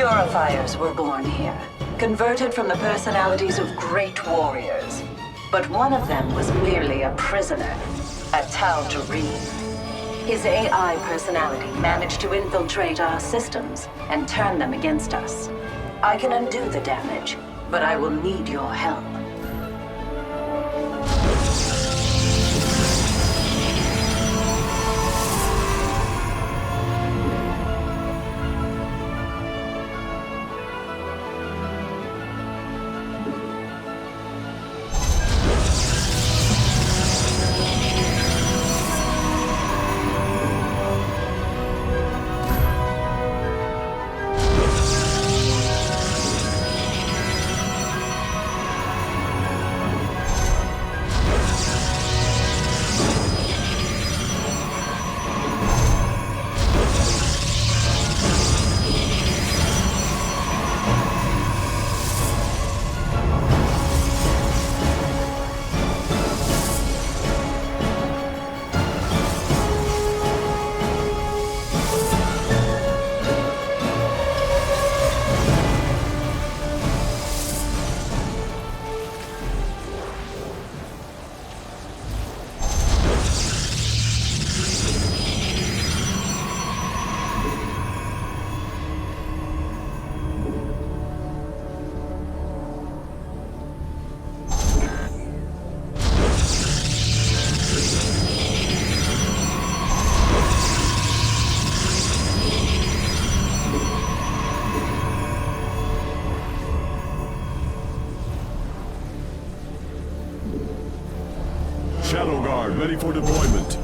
Purifiers were born here, converted from the personalities of great warriors. But one of them was merely a prisoner, a Tal'Darim. His AI personality managed to infiltrate our systems and turn them against us. I can undo the damage, but I will need your help. Shadow Guard ready for deployment.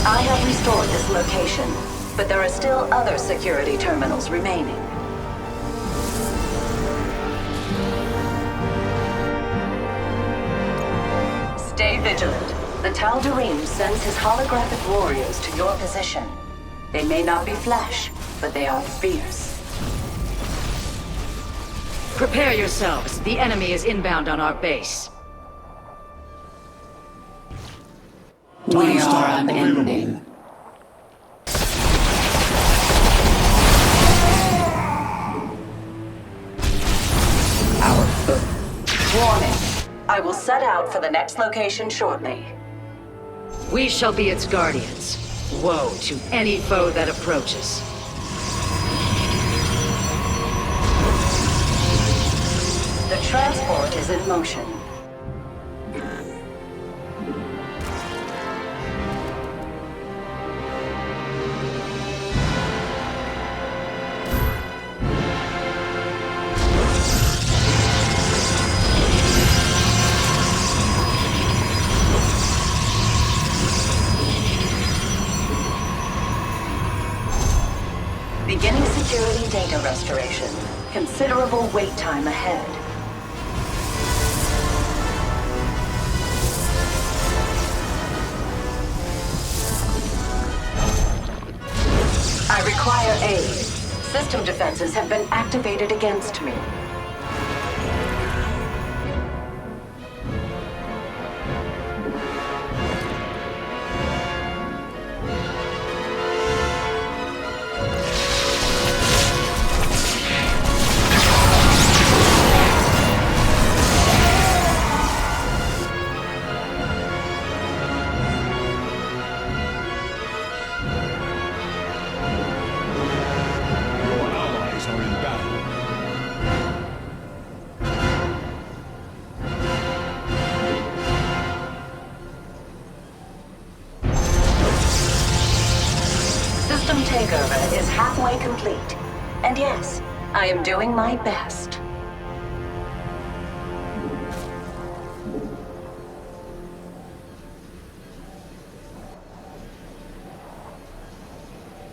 I have restored this location, but there are still other security terminals remaining. Stay vigilant. The Tal'Darim sends his holographic warriors to your position. They may not be flesh, but they are fierce. Prepare yourselves. The enemy is inbound on our base. We are unending. Warning. I will set out for the next location shortly. We shall be its guardians. Woe to any foe that approaches. The transport is in motion. Beginning security data restoration. Considerable wait time ahead. I require aid. System defenses have been activated against me. System takeover is halfway complete. And yes, I am doing my best.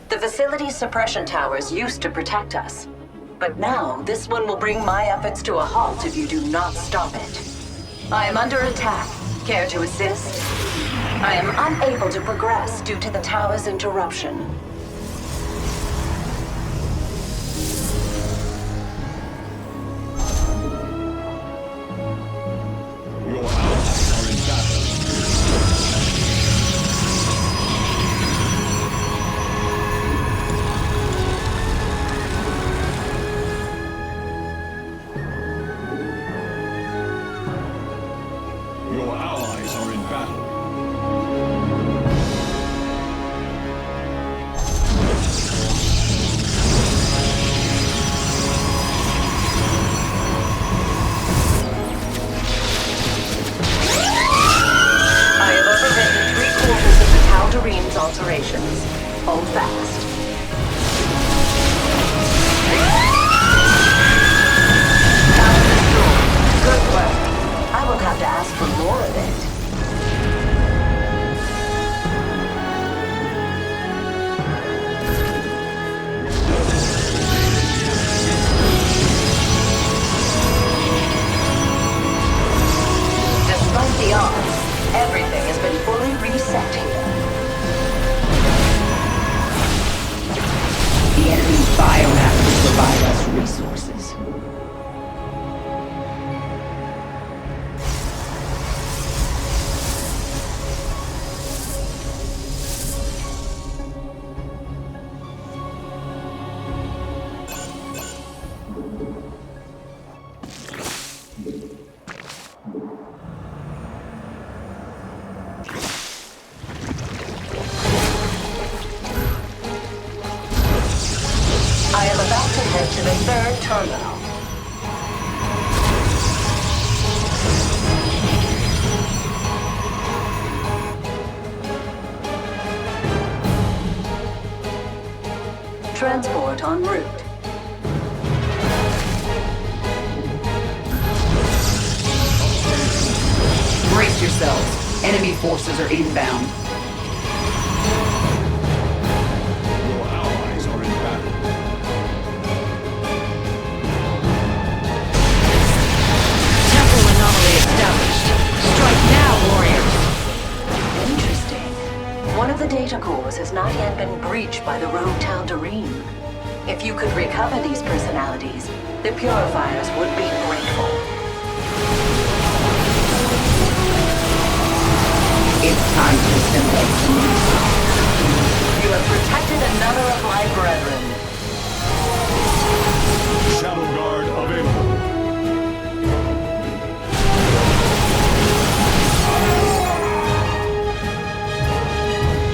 The facility's suppression towers used to protect us. But now, this one will bring my efforts to a halt if you do not stop it. I am under attack. Care to assist? I am unable to progress due to the tower's interruption. are in battle. I have overridden 3/4 of the Tal'Darim's alterations. Hold fast. Tower destroyed. Good work. I will have to ask for more of it. Despite the odds, everything has been fully reset here. The enemy's biomass will provide us resources. I am about to head to the third terminal. Transport en route. Brace yourselves. Enemy forces are inbound. Your allies are in battle. Temporal anomaly established. Strike now, warriors! Interesting. One of the data cores has not yet been breached by the rogue Tal'Darim. If you could recover these personalities, the Purifiers would be grateful. It's time to assimilate. You have protected another of my brethren. Shadow Guard available.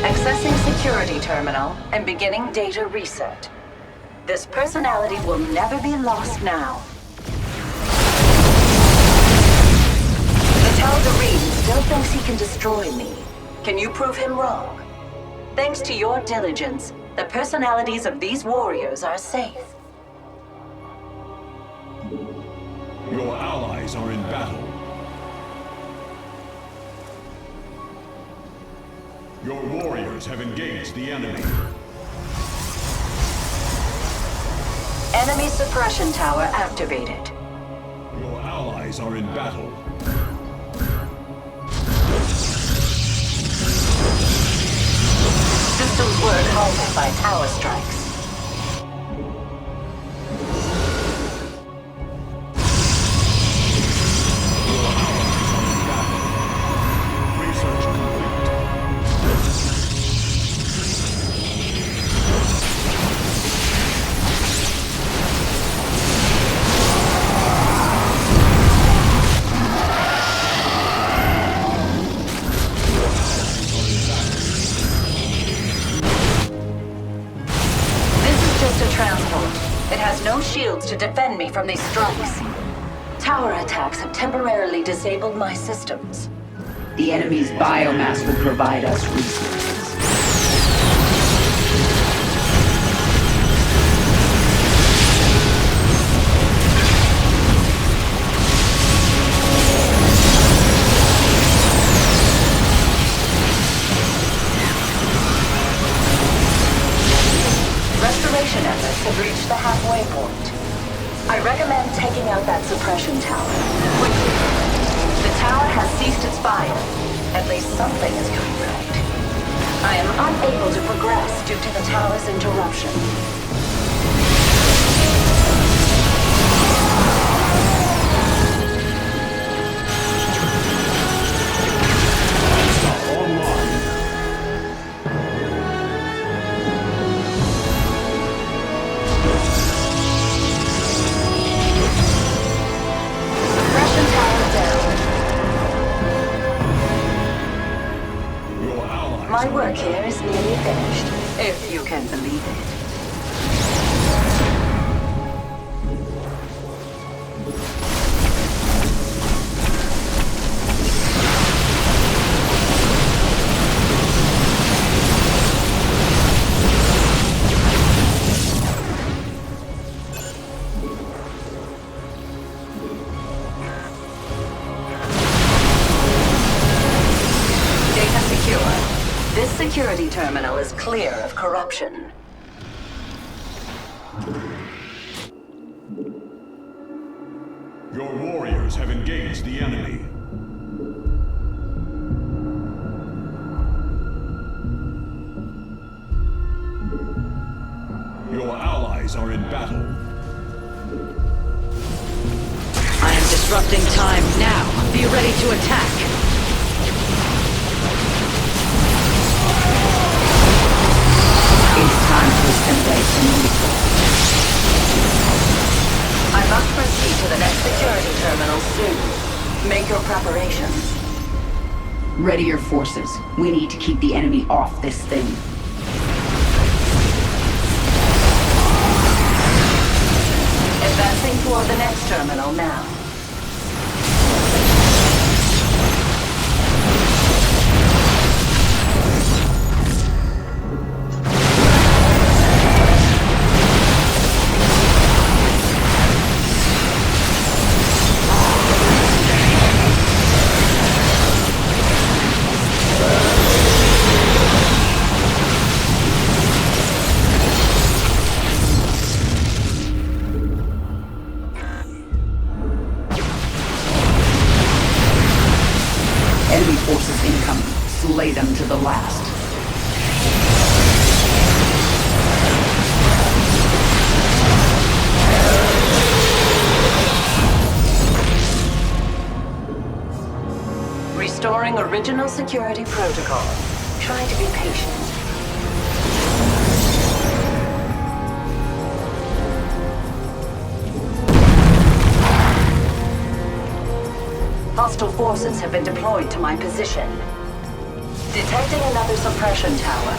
Accessing security terminal and beginning data reset. This personality will never be lost now. The Tal'Darim still thinks he can destroy me. Can you prove him wrong? Thanks to your diligence, the personalities of these warriors are safe. Your allies are in battle. Your warriors have engaged the enemy. Enemy suppression tower activated. Your allies are in battle. Systems work halted by tower strikes. Research complete. This is just a transport. It has no shields to defend me from these strikes. Tower attacks have temporarily disabled my systems. The enemy's biomass will provide us resources. Restoration efforts have reached the halfway point. I recommend taking out that suppression tower quickly. The tower has ceased its fire. At least something is going right. I am unable to progress due to the tower's interruption. Stop online. Suppression tower down. My work here is nearly finished, if you can believe it. This security terminal is clear of corruption. Your warriors have engaged the enemy. Your allies are in battle. I am disrupting time now. Be ready to attack. It's time to assimilate some people. I must proceed to the next security terminal soon. Make your preparations. Ready your forces. We need to keep the enemy off this thing. Advancing toward the next terminal now. Enemy forces incoming. Slay them to the last. Restoring original security protocol. Try to be patient. Hostile forces have been deployed to my position. Detecting another suppression tower.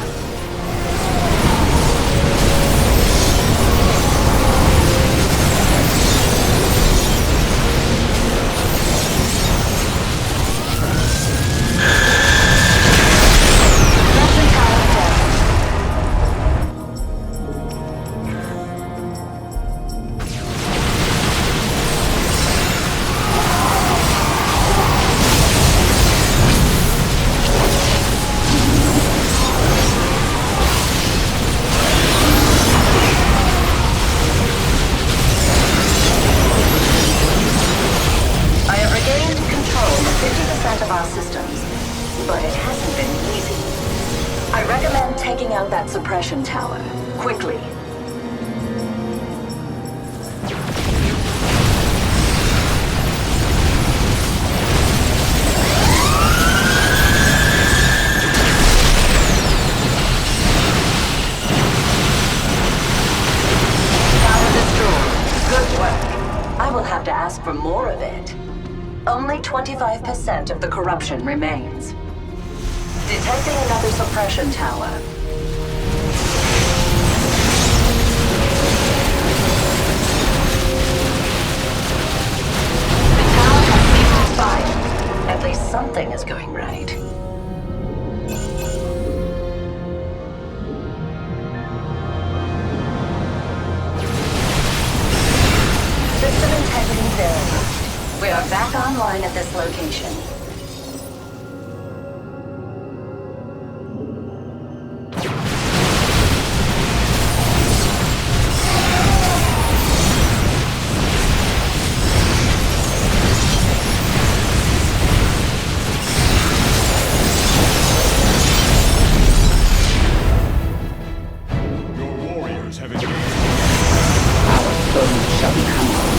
Suppression tower down. I have regained control of 50% of our systems, but it hasn't been easy. I recommend taking out that suppression tower, quickly. Tower destroyed. Good work. I will have to ask for more of it. Only 25% of the corruption remains. Detecting another suppression tower. The tower has ceased fire. At least something is going right. System integrity verified. We are back online at this location. Your warriors have engaged. Our foes shall become our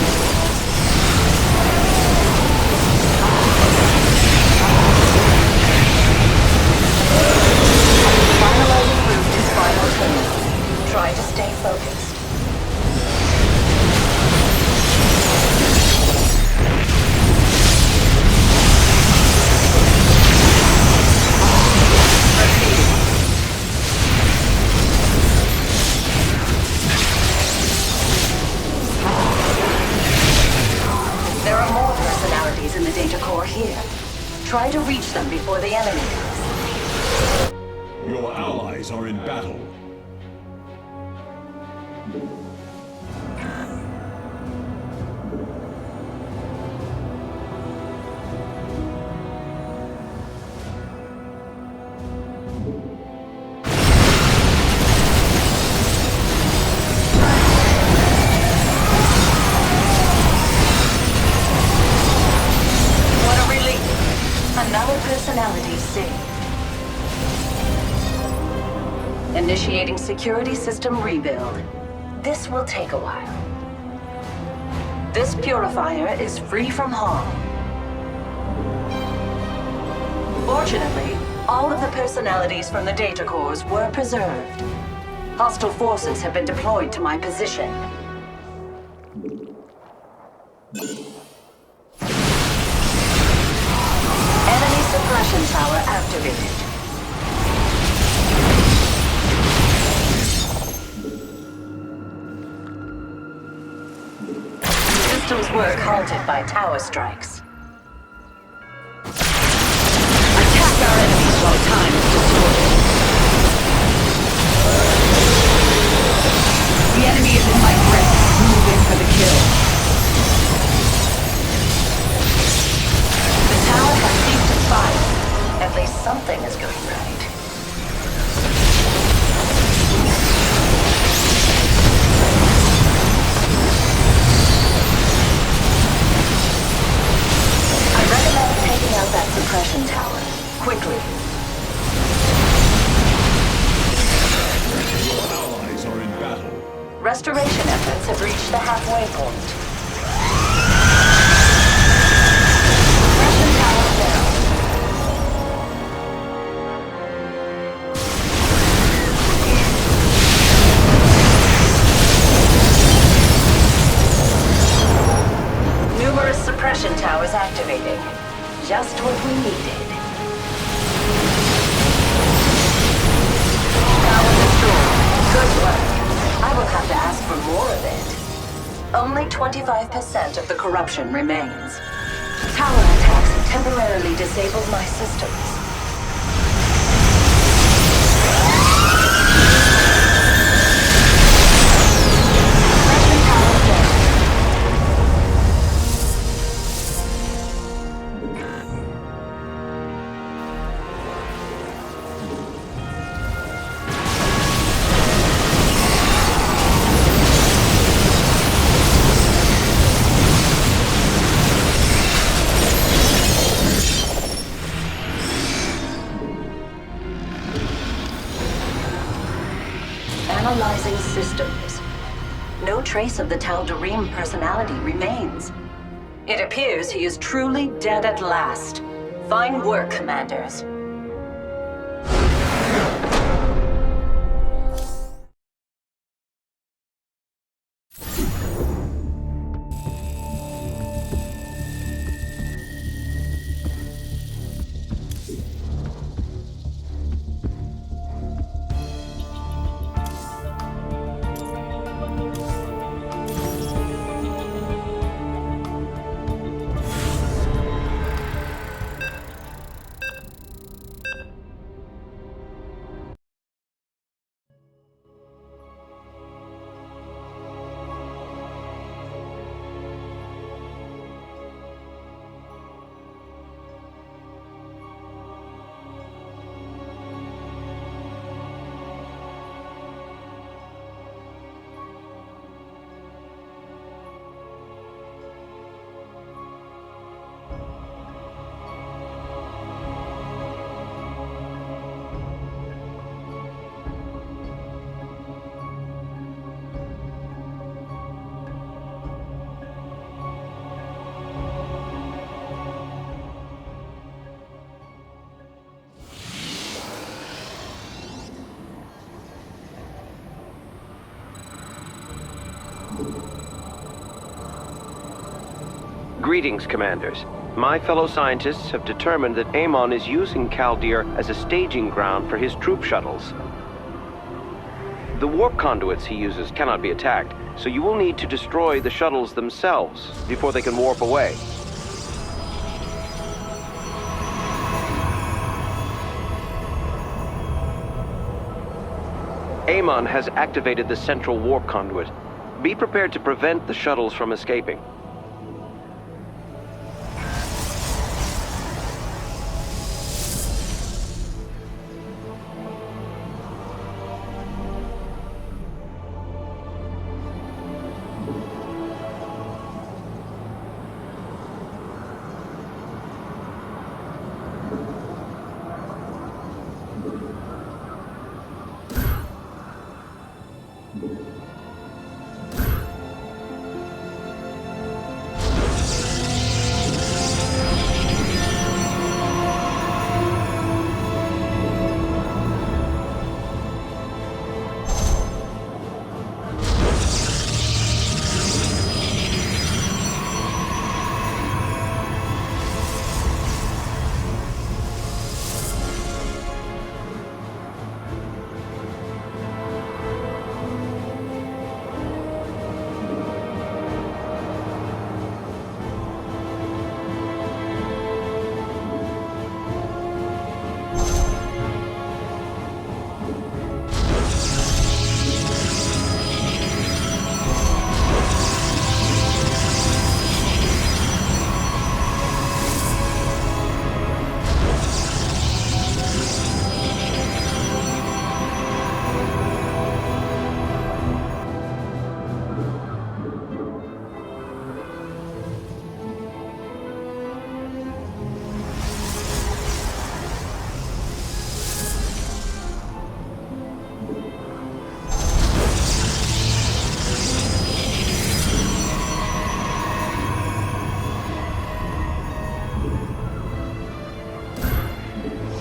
reach them before the enemy does. Your allies are in battle. Another personality saved. Initiating security system rebuild. This will take a while. This purifier is free from harm. Fortunately, all of the personalities from the data cores were preserved. Hostile forces have been deployed to my position. Suppression tower activated. Systems work halted by tower strikes. Attack our enemies while time is distorted. The enemy is in my grip. Move in for the kill. The tower has ceased to fire. At least something is going right. I recommend taking out that suppression tower. Quickly. Your allies are in battle. Restoration efforts have reached the halfway point. Suppression tower down. Numerous suppression towers activating. Just what we needed. Power restored. Good work. I will have to ask for more of it. Only 25% of the corruption remains. Tower attacks temporarily disabled my systems. Suppression tower down. Analyzing systems. No trace of the Tal'Darim personality remains. It appears he is truly dead at last. Fine work, Commanders. Greetings, Commanders. My fellow scientists have determined that Amon is using Kaldir as a staging ground for his troop shuttles. The warp conduits he uses cannot be attacked, so you will need to destroy the shuttles themselves before they can warp away. Amon has activated the central warp conduit. Be prepared to prevent the shuttles from escaping.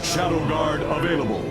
Shadow Guard available.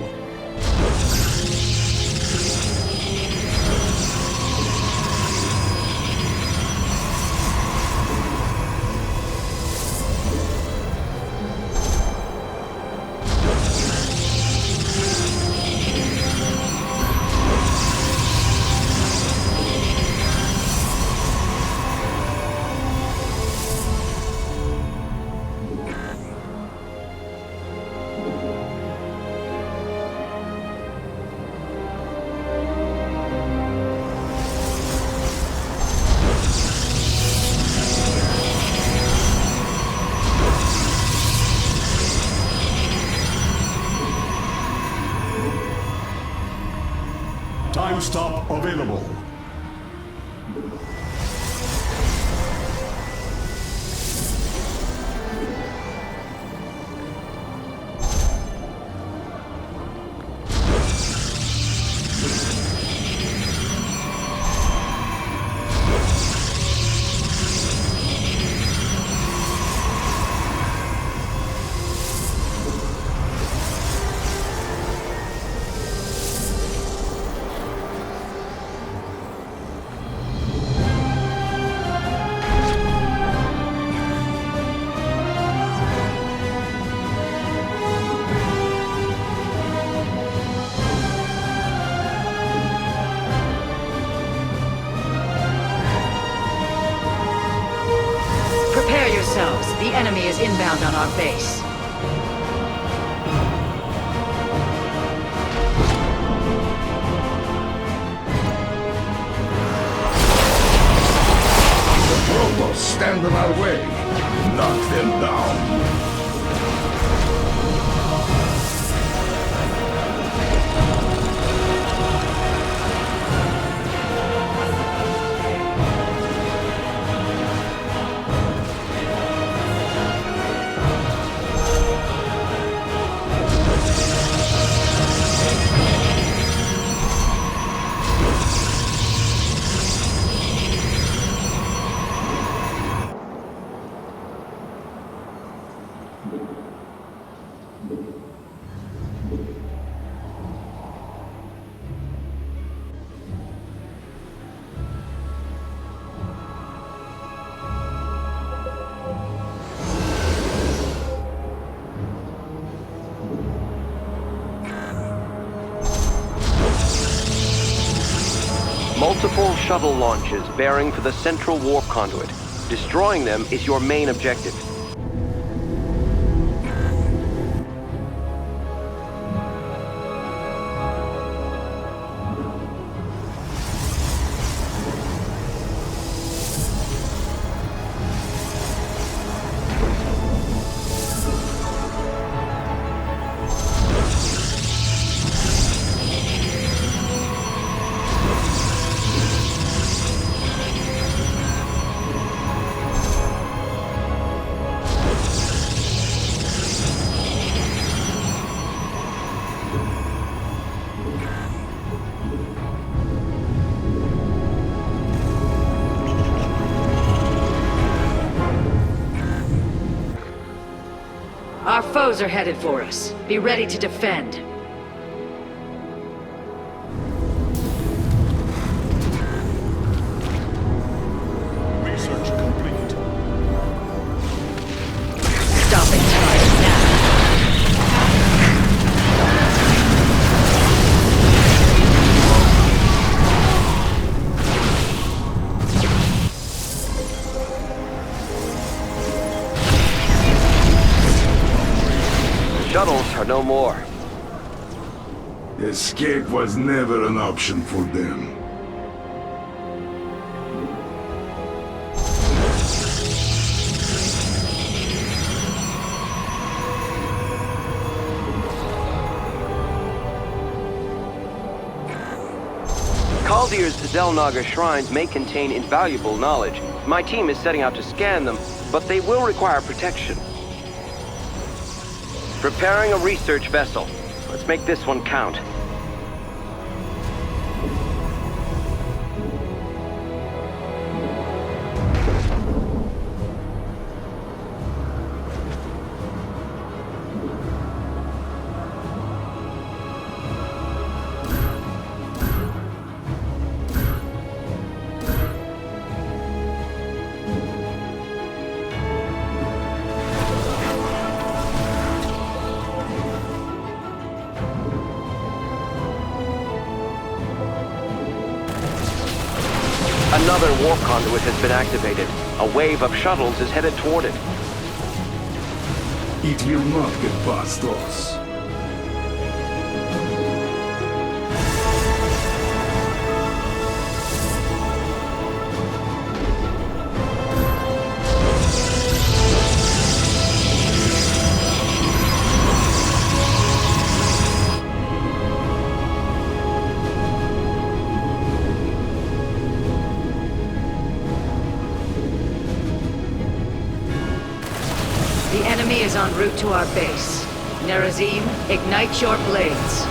Time stop available. Prepare yourselves. The enemy is inbound on our base. Robots stand in our way. Knock them down. Multiple shuttle launches bearing for the central warp conduit. Destroying them is your main objective. foes are headed for us. Be ready to defend. Research complete. Stopping time now. Shuttles are no more. Escape was never an option for them. Kaldheer's Zelnaga shrines may contain invaluable knowledge. My team is setting out to scan them, but they will require protection. Preparing a research vessel. Let's make this one count. Another warp conduit has been activated. A wave of shuttles is headed toward it. It will not get past us. The enemy is en route to our base. Nerazim, ignite your blades.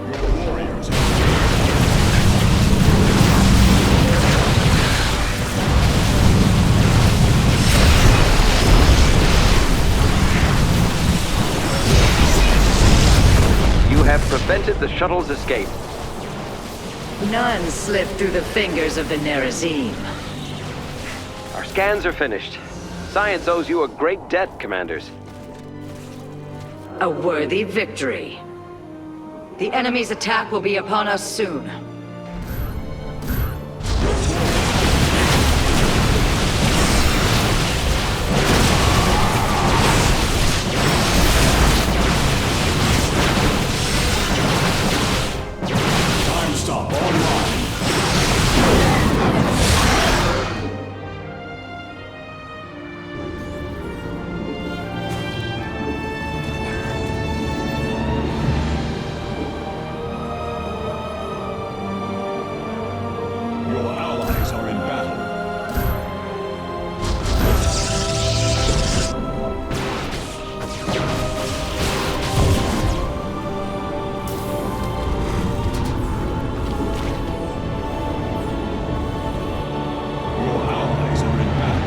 Your warriors are You have prevented the shuttle's escape. None slip through the fingers of the Nerazim. Our scans are finished. Science owes you a great debt, Commanders. A worthy victory. The enemy's attack will be upon us soon. time stop online. Your allies are in battle. Your allies are in battle.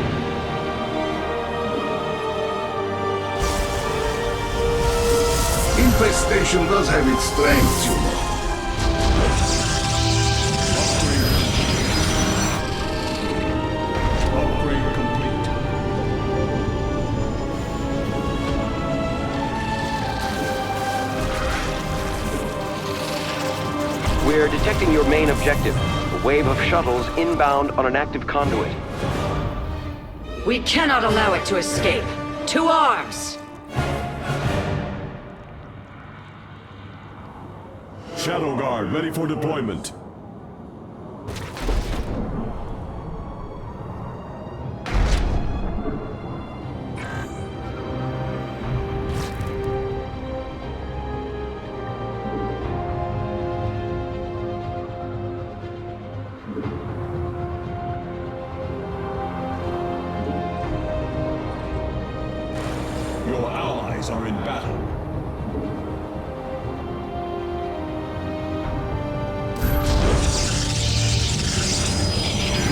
Infestation does have its strengths, you know. Upgrade complete. We're detecting your main objective. A wave of shuttles inbound on an active conduit. We cannot allow it to escape. To arms! Shadow Guard ready for deployment. allies are in battle.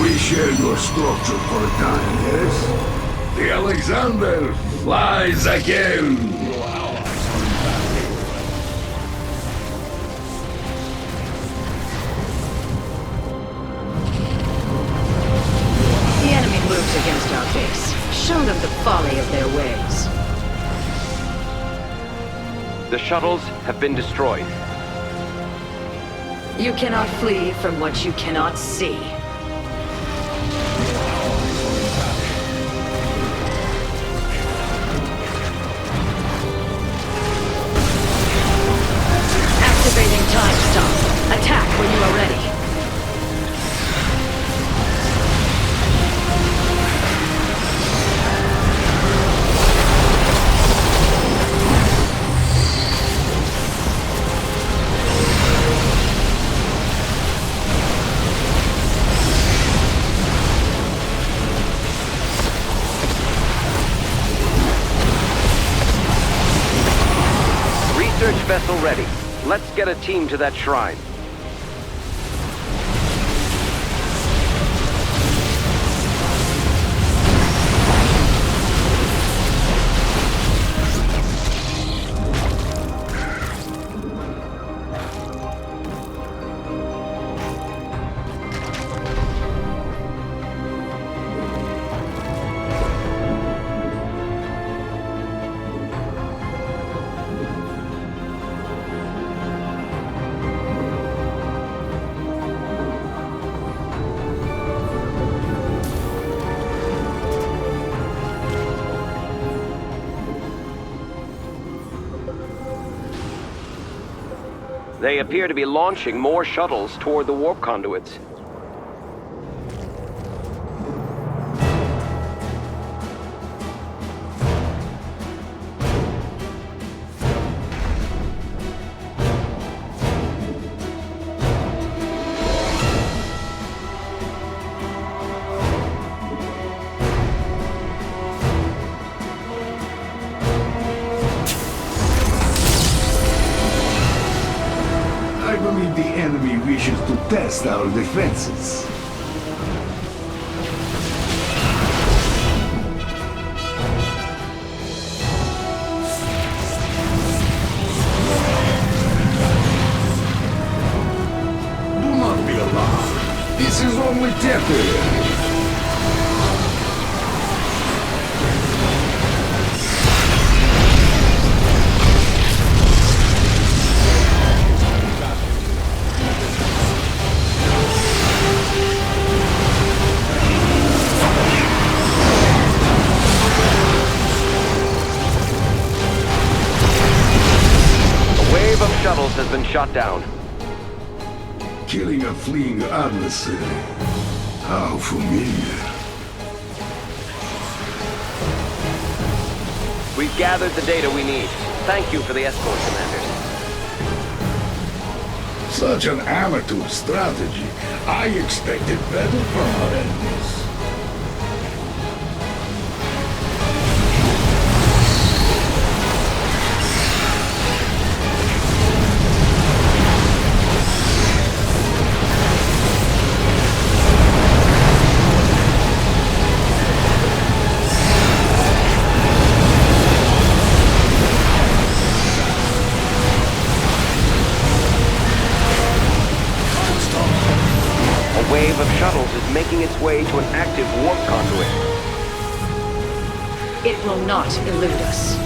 We share your structure for a time, yes? The Alexander flies again! Your allies are in battle. The enemy moves against our base. Show them the folly of their ways. The shuttles have been destroyed. You cannot flee from what you cannot see. Activating time stop. Attack when you are ready. Research vessel ready. Let's get a team to that shrine. They appear to be launching more shuttles toward the warp conduits. I believe the enemy wishes to test our defenses. Do not be alarmed. This is only temporary. Wave of shuttles has been shot down. Killing a fleeing adversary. How familiar. We've gathered the data we need. Thank you for the escort, Commanders. Such an amateur strategy. I expected better from our enemies. A wave of shuttles is making its way to an active warp conduit. It will not elude us.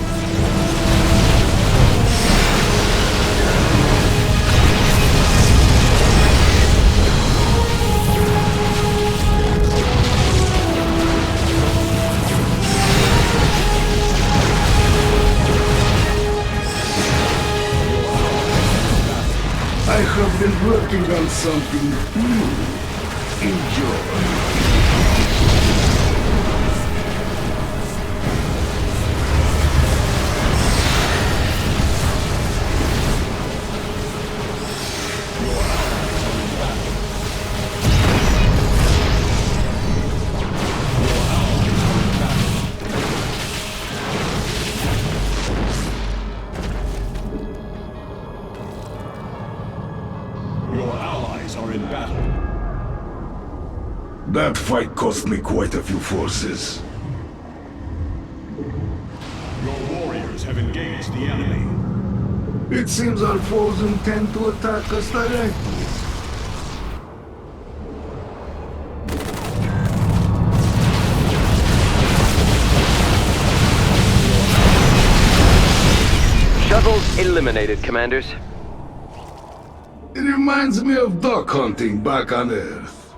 I have been working on something new. Enjoy. allies are in battle. That fight cost me quite a few forces. Your warriors have engaged the enemy. It seems our foes intend to attack us directly. Shuttles eliminated, Commanders. It reminds me of duck hunting back on Earth.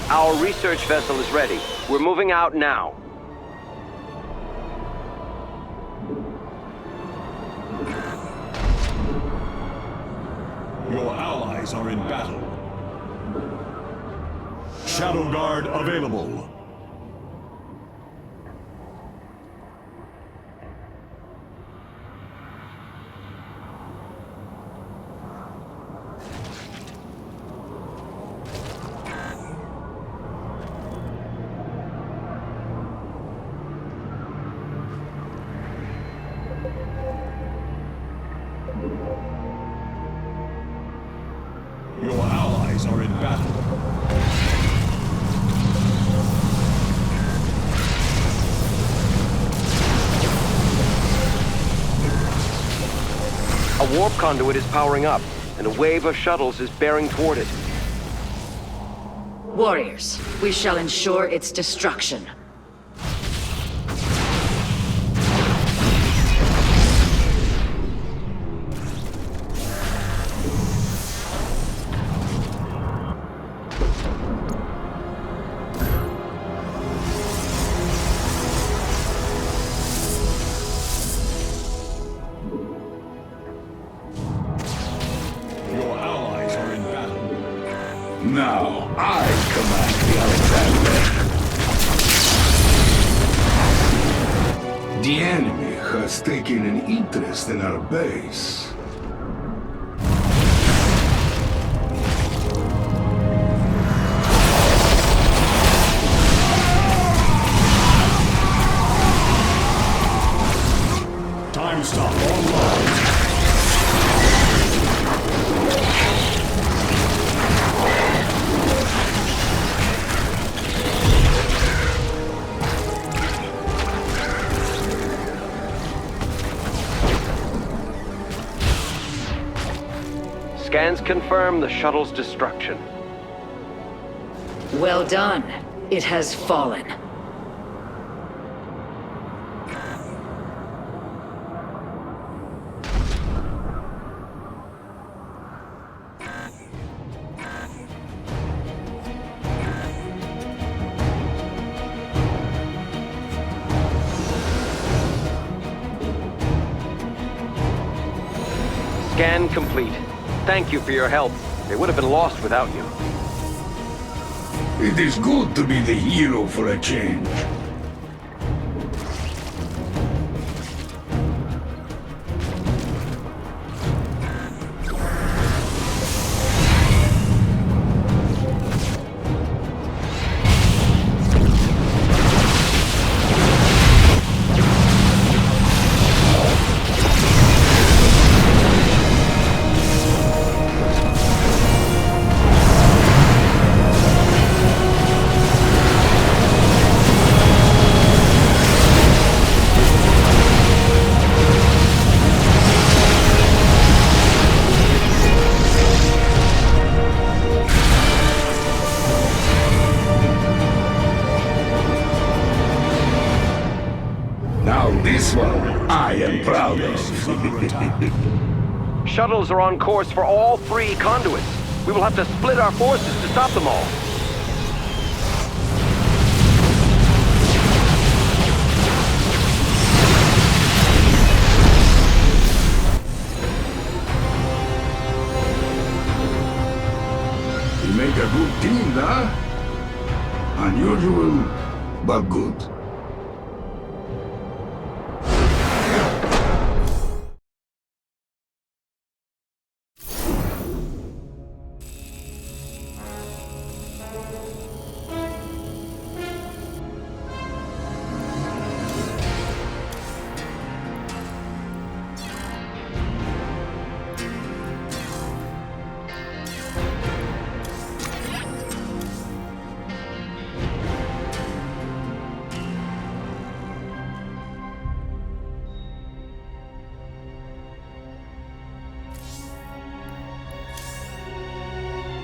Our research vessel is ready. We're moving out now. Your allies are in battle. Shadow Guard available. Your allies are in battle. A warp conduit is powering up, and a wave of shuttles is bearing toward it. Warriors, we shall ensure its destruction. Your allies are in battle. Now, I command the Alexander. The enemy has taken an interest in our base. Time stop online. Scans confirm the shuttle's destruction. Well done. It has fallen. Scan complete. Thank you for your help. They would have been lost without you. It is good to be the hero for a change. Now this one, I am proud Is under attack. of. Shuttles are on course for all 3 conduits. We will have to split our forces to stop them all. We make a good team, huh? Unusual, but good.